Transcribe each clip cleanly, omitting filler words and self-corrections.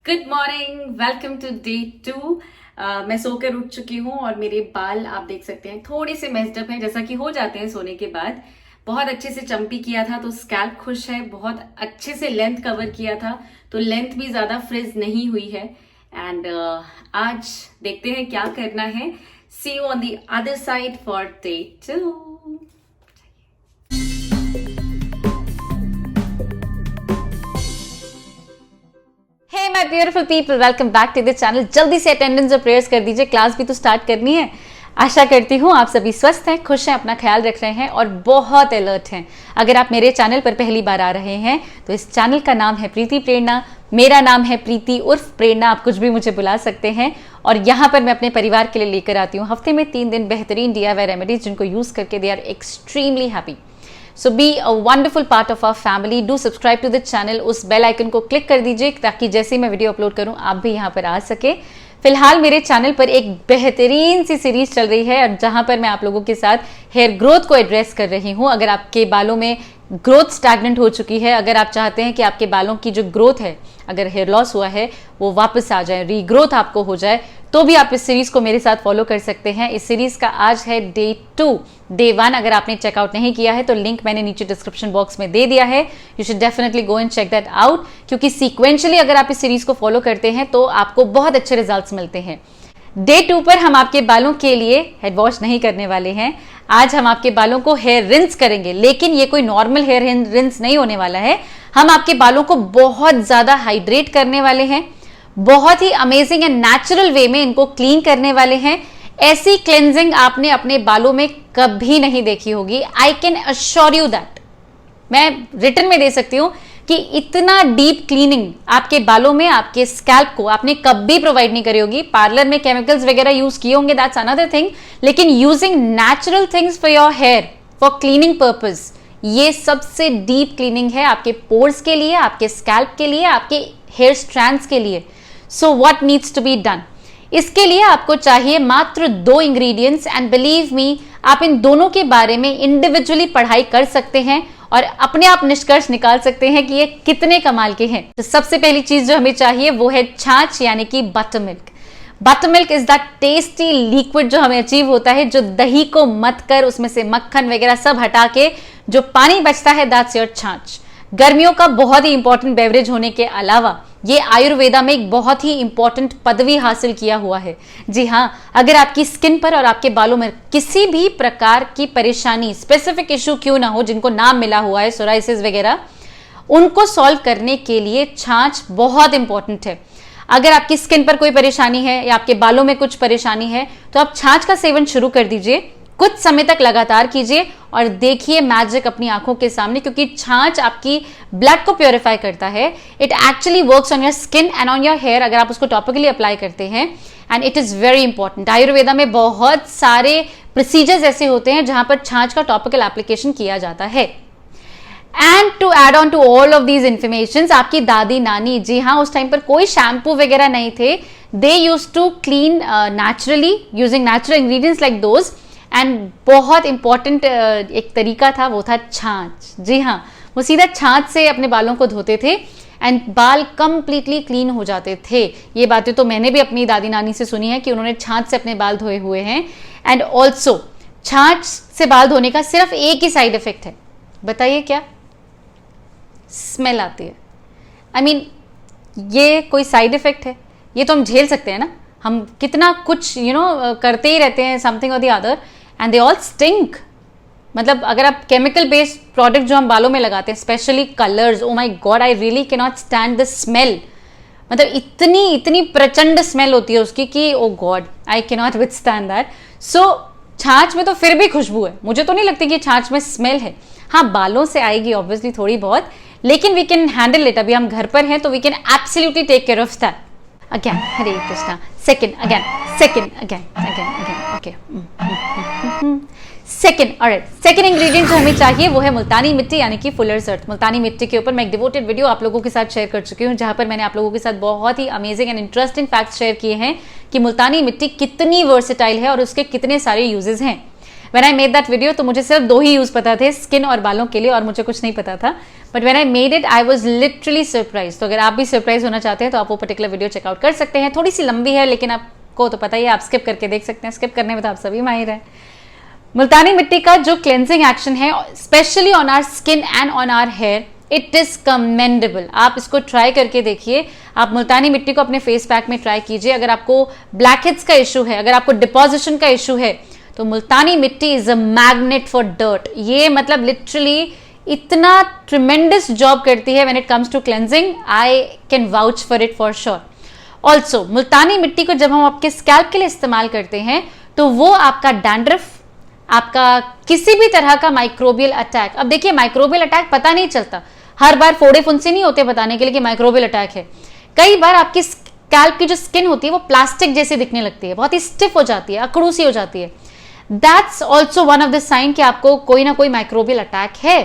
Good morning, welcome to day 2। मैं सोकर उठ चुकी हूँ और मेरे बाल आप देख सकते हैं थोड़े से मेस्ड अप हैं, जैसा कि हो जाते हैं सोने के बाद। बहुत अच्छे से चंपी किया था तो स्कैल्प खुश है। बहुत अच्छे से लेंथ कवर किया था तो लेंथ भी ज्यादा फ्रिज नहीं हुई है। एंड आज देखते हैं क्या करना है। See you on the other side for day 2। Hey my beautiful people, welcome back to the channel. जल्दी से अटेंडेंस और प्रेयर्स कर दीजिए, क्लास भी तो स्टार्ट करनी है। आशा करती हूँ आप सभी स्वस्थ हैं, खुश हैं, अपना ख्याल रख रहे हैं और बहुत अलर्ट हैं। अगर आप मेरे चैनल पर पहली बार आ रहे हैं तो इस चैनल का नाम है प्रीति प्रेरणा। मेरा नाम है प्रीति उर्फ प्रेरणा, आप कुछ भी मुझे बुला सकते हैं। और यहाँ पर मैं अपने परिवार के लिए लेकर आती हूँ हफ्ते में 3 दिन बेहतरीन DIY रेमेडीज, जिनको यूज करके they are extremely happy. So be a wonderful part of our family. Do subscribe to the channel. उस बेल आइकन को क्लिक कर दीजिए ताकि जैसे ही मैं वीडियो अपलोड करूं आप भी यहां पर आ सके। फिलहाल मेरे चैनल पर एक बेहतरीन सी सीरीज चल रही है जहां पर मैं आप लोगों के साथ हेयर ग्रोथ को एड्रेस कर रही हूं। अगर आपके बालों में ग्रोथ स्टैग्नेंट हो चुकी है, अगर आप चाहते हैं कि आपके बालों की जो ग्रोथ है, अगर हेयर लॉस हुआ है वो वापस आ जाए, रीग्रोथ आपको हो जाए, तो भी आप इस सीरीज को मेरे साथ फॉलो कर सकते हैं। इस सीरीज का आज है डे 2। डे 1 अगर आपने चेकआउट नहीं किया है तो लिंक मैंने नीचे डिस्क्रिप्शन बॉक्स में दे दिया है। You should definitely go and check that out, क्योंकि सीक्वेंशियली अगर आप इस सीरीज को फॉलो करते हैं तो आपको बहुत अच्छे रिजल्ट्स मिलते हैं। डे 2 पर हम आपके बालों के लिए हेड वॉश नहीं करने वाले हैं। आज हम आपके बालों को हेयर रिंस करेंगे, लेकिन ये कोई नॉर्मल हेयर रिंस नहीं होने वाला है। हम आपके बालों को बहुत ज्यादा हाइड्रेट करने वाले हैं, बहुत ही अमेजिंग एंड नेचुरल वे में इनको क्लीन करने वाले हैं। ऐसी क्लेंजिंग आपने अपने बालों में कभी नहीं देखी होगी। I can assure you that. मैं रिटर्न में दे सकती हूं कि इतना डीप क्लीनिंग आपके बालों में, आपके स्कैल्प को आपने कभी प्रोवाइड नहीं करी होगी। पार्लर में केमिकल्स वगैरह यूज किए होंगे, दैट्स अनदर थिंग, लेकिन using natural things for your here for cleaning purpose, ये सबसे डीप क्लीनिंग है आपके पोर्स के लिए, आपके स्कैल्प के लिए, आपके हेयर स्ट्रैंड्स के लिए। So what needs to be done? इसके लिए आपको चाहिए मात्र 2 इंग्रेडिएंट्स, एंड बिलीव मी आप इन दोनों के बारे में इंडिविजुअली पढ़ाई कर सकते हैं और अपने आप निष्कर्ष निकाल सकते हैं कि ये कितने कमाल के हैं। तो सबसे पहली चीज जो हमें चाहिए वो है छाछ, यानी कि butter milk. Butter milk is that tasty liquid जो हमें अचीव होता है, जो दही को मत कर उसमें से मक्खन वगैरह सब हटा के जो पानी बचता है, दैट्स योर छाछ। गर्मियों का बहुत ही इंपॉर्टेंट बेवरेज होने के अलावा ये आयुर्वेदा में एक बहुत ही इंपॉर्टेंट पदवी हासिल किया हुआ है। जी हाँ, अगर आपकी स्किन पर और आपके बालों में किसी भी प्रकार की परेशानी, स्पेसिफिक इश्यू क्यों ना हो, जिनको नाम मिला हुआ है सोराइसिस वगैरह, उनको सॉल्व करने के लिए छाछ बहुत इंपॉर्टेंट है। अगर आपकी स्किन पर कोई परेशानी है या आपके बालों में कुछ परेशानी है तो आप छाछ का सेवन शुरू कर दीजिए। कुछ समय तक लगातार कीजिए और देखिए मैजिक अपनी आंखों के सामने, क्योंकि छाछ आपकी ब्लड को प्योरीफाई करता है। It actually works on your skin and on your hair, अगर आप उसको टॉपिकली अप्लाई करते हैं, and it is very important. Ayurveda में बहुत सारे प्रोसीजर्स ऐसे होते हैं जहां पर छाछ का टॉपिकल एप्लीकेशन किया जाता है। And to add on to all of these information, आपकी दादी नानी, जी हाँ, उस टाइम पर कोई शैम्पू वगैरह नहीं थे। They use to clean naturally using natural ingredients like those, and बहुत इंपॉर्टेंट एक तरीका था, वो था छाछ। जी हाँ, वो सीधा छाछ से अपने बालों को धोते थे एंड बाल कंप्लीटली क्लीन हो जाते थे। ये बातें तो मैंने भी अपनी दादी नानी से सुनी है कि उन्होंने छाछ से अपने बाल धोए हुए हैं। एंड ऑल्सो छाछ से बाल धोने का सिर्फ एक ही साइड इफेक्ट है, बताइए क्या? स्मेल आती है। आई मीन ये कोई साइड इफेक्ट है? ये तो हम झेल सकते हैं ना। हम कितना कुछ करते ही रहते हैं, समथिंग और the other, and they all stink. मतलब अगर आप केमिकल बेस्ड प्रोडक्ट जो हम बालों में लगाते हैं, specially colours, oh my god, I really can not stand the smell. मतलब इतनी प्रचंड स्मेल होती है उसकी कि oh god, I can not withstand that. So छाछ में तो फिर भी खुशबू है, मुझे तो नहीं लगती कि छाछ में स्मेल है। हाँ, बालों से आएगी ऑब्वियसली थोड़ी बहुत, लेकिन वी कैन हैंडल इट। अभी हम घर पर हैं तो we can absolutely take care of that. Again Hare Krishna, second again, okay. Second ingredient जो हमें चाहिए वो है मुल्तानी मिट्टी, यानी कि फुलर्स अर्थ। मुल्तानी मिट्टी के ऊपर मैं एक डिवोटेड वीडियो आप लोगों के साथ शेयर कर चुकी हूँ, जहां पर मैंने आप लोगों के साथ बहुत ही amazing and interesting facts share किए हैं कि मुल्तानी मिट्टी कितनी वर्सेटाइल है और उसके कितने सारे यूजेस हैं। When I made that video तो मुझे सिर्फ 2 ही यूज पता थे, स्किन और बालों के लिए, और मुझे कुछ नहीं पता था, but when I made it I was literally surprise. तो अगर आप भी सरप्राइज होना चाहते हैं तो आप वो पर्टिकुलर वीडियो चेकआउट कर सकते हैं। थोड़ी सी लंबी है लेकिन आपको तो पता ही है, आप स्किप करके देख सकते हैं, स्किप करने में तो आप सभी माहिर हैं। मुल्तानी मिट्टी का जो क्लेंजिंग एक्शन है specially on our skin and on our hair, it is commendable. आप इसको ट्राई करके देखिए। आप मुल्तानी मिट्टी को अपने फेस पैक में ट्राई कीजिए। अगर आपको ब्लैक हेड्स का इशू है, अगर आपको डिपॉजिशन का इशू है, तो Multani mitti is a magnet for dirt. ये मतलब लिटरली इतना ट्रिमेंडस जॉब करती है when it comes to cleansing, I can vouch for it for sure. Also Multani mitti को जब हम आपके स्कैल्प के लिए इस्तेमाल करते हैं तो वो आपका डैंड्रफ, आपका किसी भी तरह का माइक्रोबियल अटैक, अब देखिए माइक्रोबियल अटैक पता नहीं चलता, हर बार फोड़े फुंसी नहीं होते बताने के लिए कि माइक्रोबियल अटैक है। कई बार आपकी स्कैल्प की जो स्किन होती है वो प्लास्टिक जैसी दिखने लगती है, बहुत ही स्टिफ हो जाती है, अकड़ू सी हो जाती है। That's also one of the sign कि आपको कोई ना कोई माइक्रोबियल अटैक है।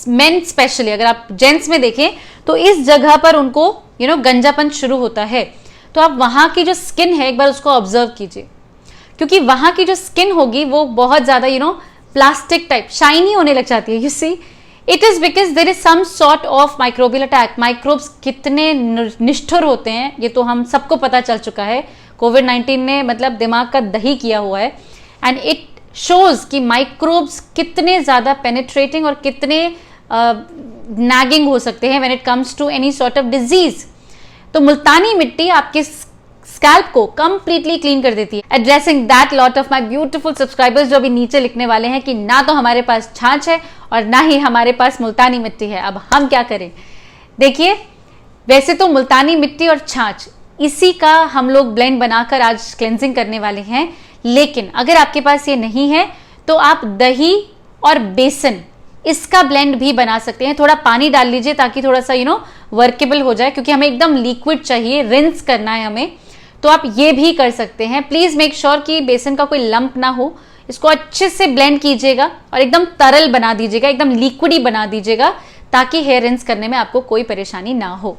मेन स्पेशली, अगर आप जेंट्स में देखें तो इस जगह पर उनको गंजापन शुरू होता है। तो आप वहां की जो स्किन है एक बार उसको ऑब्जर्व कीजिए, क्योंकि वहां की जो स्किन होगी वो बहुत ज्यादा प्लास्टिक टाइप शाइनी होने लग जाती है। You see, it is because there is some sort of microbial attack. Microbes कितने निष्ठुर होते हैं ये तो हम सबको पता चल चुका है। कोविड-19 ने मतलब दिमाग का दही किया हुआ है, एंड इट शोज कि माइक्रोब्स कितने ज्यादा पेनिट्रेटिंग और कितने नैगिंग हो सकते हैं when it comes to any sort of disease. तो मुल्तानी मिट्टी आपके स्कैल्प को कंप्लीटली क्लीन कर देती है, addressing that lot of my beautiful subscribers जो अभी नीचे लिखने वाले हैं कि ना तो हमारे पास छाछ है और ना ही हमारे पास मुल्तानी मिट्टी है, अब हम क्या करें। देखिए, वैसे तो मुल्तानी मिट्टी और छाछ इसी का हम लोग ब्लेंड बनाकर आज क्लेंजिंग करने वाले हैं, लेकिन अगर आपके पास ये नहीं है तो आप दही और बेसन इसका ब्लेंड भी बना सकते हैं। थोड़ा पानी डाल लीजिए ताकि थोड़ा सा वर्केबल हो जाए, क्योंकि हमें एकदम लिक्विड चाहिए, रिंस करना है हमें, तो आप ये भी कर सकते हैं। प्लीज मेक श्योर कि बेसन का कोई लंप ना हो। इसको अच्छे से ब्लेंड कीजिएगा और एकदम तरल बना दीजिएगा, एकदम लिक्विडी बना दीजिएगा, ताकि हेयर रिंस करने में आपको कोई परेशानी ना हो।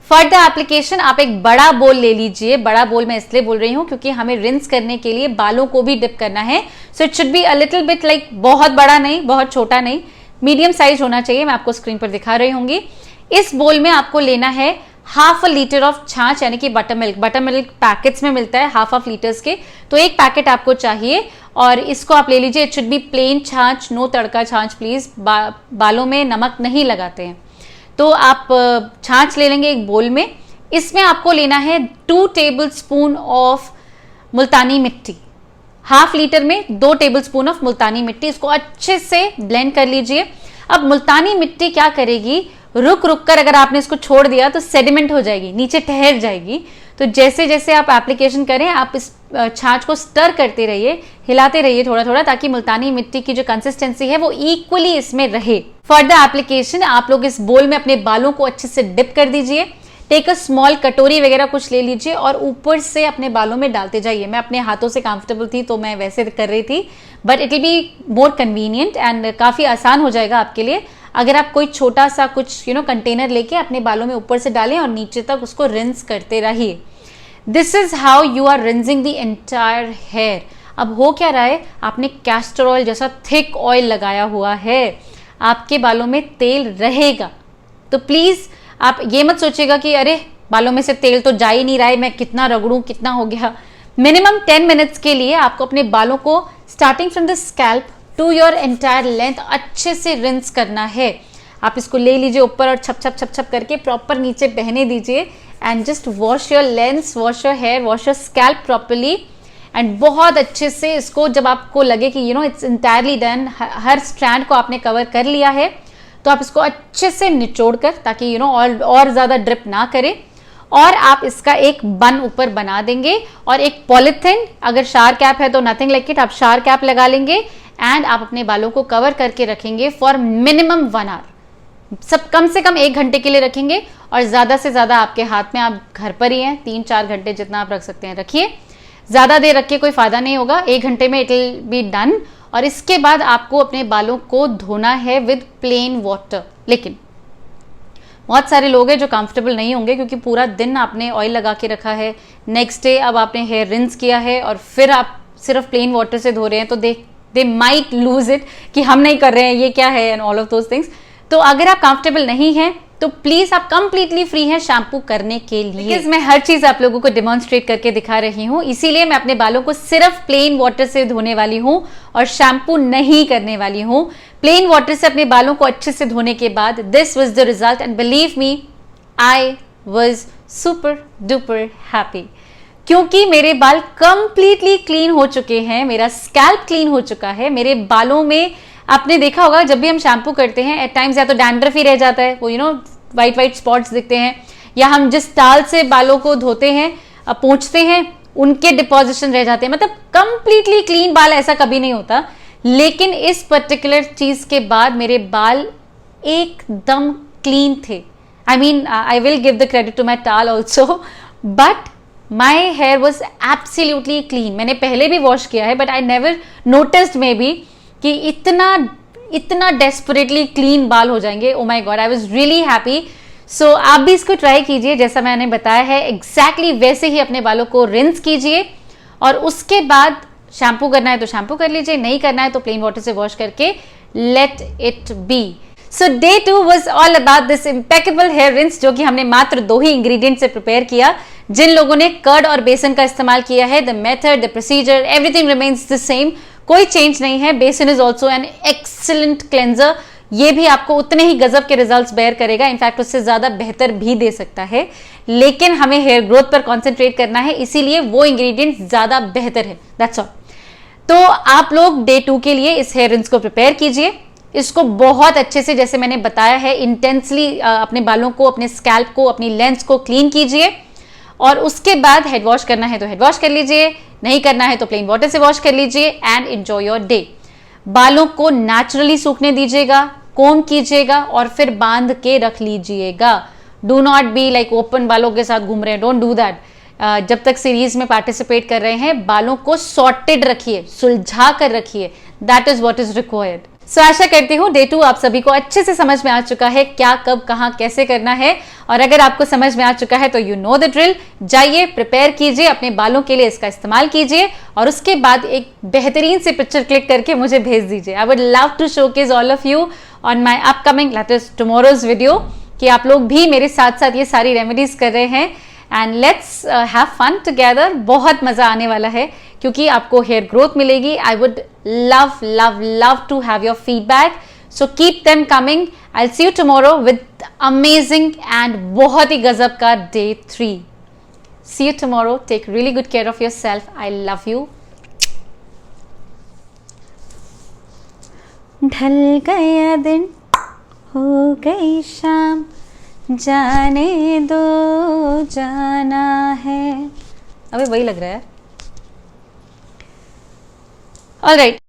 फॉर द एप्लीकेशन आप एक बड़ा बोल ले लीजिए। बड़ा बोल मैं इसलिए बोल रही हूं क्योंकि हमें रिंस करने के लिए बालों को भी डिप करना है, so it should be a little bit like, बहुत बड़ा नहीं बहुत छोटा नहीं, मीडियम साइज होना चाहिए। मैं आपको स्क्रीन पर दिखा रही होंगी। इस बोल में आपको लेना है ½ लीटर ऑफ छाछ, यानी कि butter milk. Butter milk packets में मिलता है ½ लीटर्स के, तो एक पैकेट आपको चाहिए और इसको आप ले लीजिए। इट शुड बी प्लेन छाछ, नो तड़का छाछ प्लीज। बालों में नमक नहीं लगाते हैं। तो आप छाछ ले लेंगे एक बोल में। इसमें आपको लेना है 2 टेबलस्पून ऑफ मुल्तानी मिट्टी। ½ लीटर में 2 टेबलस्पून ऑफ मुल्तानी मिट्टी, इसको अच्छे से ब्लेंड कर लीजिए। अब मुल्तानी मिट्टी क्या करेगी, रुक रुक कर अगर आपने इसको छोड़ दिया तो सेडिमेंट हो जाएगी, नीचे ठहर जाएगी। तो जैसे जैसे आप एप्लीकेशन करें आप इस छाछ को स्टर करते रहिए, हिलाते रहिए थोड़ा थोड़ा, ताकि मुल्तानी मिट्टी की जो कंसिस्टेंसी है वो इक्वली इसमें रहे। फॉर द एप्लीकेशन आप लोग इस बोल में अपने बालों को अच्छे से डिप कर दीजिए। टेक अ स्मॉल कटोरी वगैरह कुछ ले लीजिए और ऊपर से अपने बालों में डालते जाइए। मैं अपने हाथों से कंफर्टेबल थी तो मैं वैसे कर रही थी, but it will be more convenient and काफ़ी आसान हो जाएगा आपके लिए अगर आप कोई छोटा सा कुछ कंटेनर लेके अपने बालों में ऊपर से डालें और नीचे तक उसको रिंस करते रहिए। This is how you are rinsing the entire hair. अब हो क्या रहा है, आपने कैस्टर ऑयल जैसा थिक ऑयल लगाया हुआ है, आपके बालों में तेल रहेगा। तो प्लीज आप ये मत सोचिएगा कि अरे बालों में से तेल तो जा ही नहीं रहा है, मैं कितना रगड़ूं, कितना हो गया। मिनिमम 10 मिनट्स के लिए आपको अपने बालों को starting from the scalp to your entire length अच्छे से रिंस करना है। आप इसको ले लीजिए ऊपर और छप छप छप छप करके प्रॉपर नीचे बहने दीजिए and just wash your lengths, wash your hair, wash your scalp properly and बहुत अच्छे से इसको, जब आपको लगे कि इट्स इंटायरली डन, हर स्ट्रैंड को आपने कवर कर लिया है, तो आप इसको अच्छे से निचोड़ कर, ताकि और ज़्यादा ड्रिप ना करे, और आप इसका एक बन ऊपर बना देंगे और एक पॉलिथिन, अगर शार कैप है तो नथिंग लाइक इट, आप शार कैप लगा लेंगे एंड आप अपने बालों को कवर करके रखेंगे फॉर मिनिमम 1 आवर। सब कम से कम 1 घंटे के लिए रखेंगे और ज़्यादा से ज़्यादा आपके हाथ में, आप घर पर ही हैं, 3-4 घंटे जितना आप रख सकते हैं रखिए। ज़्यादा देर रख के कोई फ़ायदा नहीं होगा, 1 घंटे में इट विल बी डन। और इसके बाद आपको अपने बालों को धोना है विद प्लेन वाटर। लेकिन बहुत सारे लोग हैं जो कंफर्टेबल नहीं होंगे क्योंकि पूरा दिन आपने ऑयल लगा के रखा है, नेक्स्ट डे अब आपने हेयर रिंस किया है और फिर आप सिर्फ प्लेन वाटर से धो रहे हैं, तो दे माइट लूज इट कि हम नहीं कर रहे हैं, ये क्या है, and all of those things. तो अगर आप कंफर्टेबल नहीं हैं तो प्लीज आप कंप्लीटली फ्री हैं शैम्पू करने के लिए, बिकॉज मैं हर चीज आप लोगों को डिमॉन्स्ट्रेट करके दिखा रही हूँ। इसीलिए मैं अपने बालों को सिर्फ प्लेन वाटर से धोने वाली हूँ और शैम्पू नहीं करने वाली हूँ। प्लेन वाटर से अपने बालों को अच्छे से धोने के बाद this was the result, and believe me I was super duper happy, क्योंकि मेरे बाल कंप्लीटली क्लीन हो चुके हैं, मेरा स्कैल्प क्लीन हो चुका है। मेरे बालों में आपने देखा होगा जब भी हम शैम्पू करते हैं एट टाइम्स या तो डैंड्रफ ही रह जाता है, वो वाइट वाइट स्पॉट्स दिखते हैं, या हम जिस टाल से बालों को धोते हैं पोंछते हैं उनके डिपॉजिशन रह जाते हैं। मतलब कंप्लीटली क्लीन बाल ऐसा कभी नहीं होता, लेकिन इस पर्टिकुलर चीज के बाद मेरे बाल एकदम क्लीन थे। I mean I will give the credit to my towel also, but my hair was absolutely clean. मैंने पहले भी वॉश किया है but I never noticed maybe कि इतना डेस्परेटली क्लीन बाल हो जाएंगे। Oh my god, I was really happy. So आप भी इसको ट्राई कीजिए जैसा मैंने बताया है, एग्जैक्टली वैसे ही अपने बालों को रिंस कीजिए और उसके बाद शैम्पू करना है तो शैम्पू कर लीजिए, नहीं करना है तो प्लेन वाटर से वॉश करके let it be. So day 2 was all about this impeccable hair rinse, जो कि हमने मात्र 2 ही इंग्रेडिएंट से प्रिपेयर किया। जिन लोगों ने कर्ड और बेसन का इस्तेमाल किया है, the method, the procedure, everything remains the same, कोई चेंज नहीं है। बेसन is also an excellent cleanser, ये भी आपको उतने ही गजब के रिजल्ट्स बेयर करेगा, इनफैक्ट उससे ज्यादा बेहतर भी दे सकता है, लेकिन हमें हेयर ग्रोथ पर कॉन्सेंट्रेट करना है, इसीलिए वो इंग्रेडिएंट ज्यादा बेहतर है, दैट्स ऑल। तो आप लोग डे 2 के लिए इस हेयर रिंस को प्रिपेयर कीजिए, इसको बहुत अच्छे से जैसे मैंने बताया है इंटेंसली अपने बालों को, अपने स्कैल्प को, अपनी लेंस को क्लीन कीजिए और उसके बाद हेड वॉश करना है तो हेड वॉश कर लीजिए, नहीं करना है तो प्लेन वाटर से वॉश कर लीजिए एंड एंजॉय योर डे। बालों को नेचुरली सूखने दीजिएगा, कोम कीजिएगा और फिर बांध के रख लीजिएगा। Do not be like open बालों के साथ घूम रहे हैं, डोंट डू दैट। जब तक सीरीज में पार्टिसिपेट कर रहे हैं बालों को सॉर्टेड रखिए, सुलझा कर रखिए, that is what is required. So आशा करती हूँ डे 2 आप सभी को अच्छे से समझ में आ चुका है क्या, कब, कहाँ, कैसे करना है। और अगर आपको समझ में आ चुका है तो यू नो द ड्रिल, जाइए प्रिपेयर कीजिए, अपने बालों के लिए इसका इस्तेमाल कीजिए और उसके बाद एक बेहतरीन से पिक्चर क्लिक करके मुझे भेज दीजिए। I would love to showcase all of you on my upcoming latest tomorrow's video, कि आप लोग भी मेरे साथ साथ ये सारी रेमेडीज कर रहे हैं and let's have fun together. बहुत मजा आने वाला है क्योंकि आपको हेयर ग्रोथ मिलेगी। I would love love love to have your feedback, so keep them coming. I see you tomorrow with amazing and बहुत ही गजब का day 3। See you tomorrow, take really good care of yourself, I love you. ढल गया दिन, हो गई शाम, जाने दो जाना है। अबे वही लग रहा है। ऑलराइट।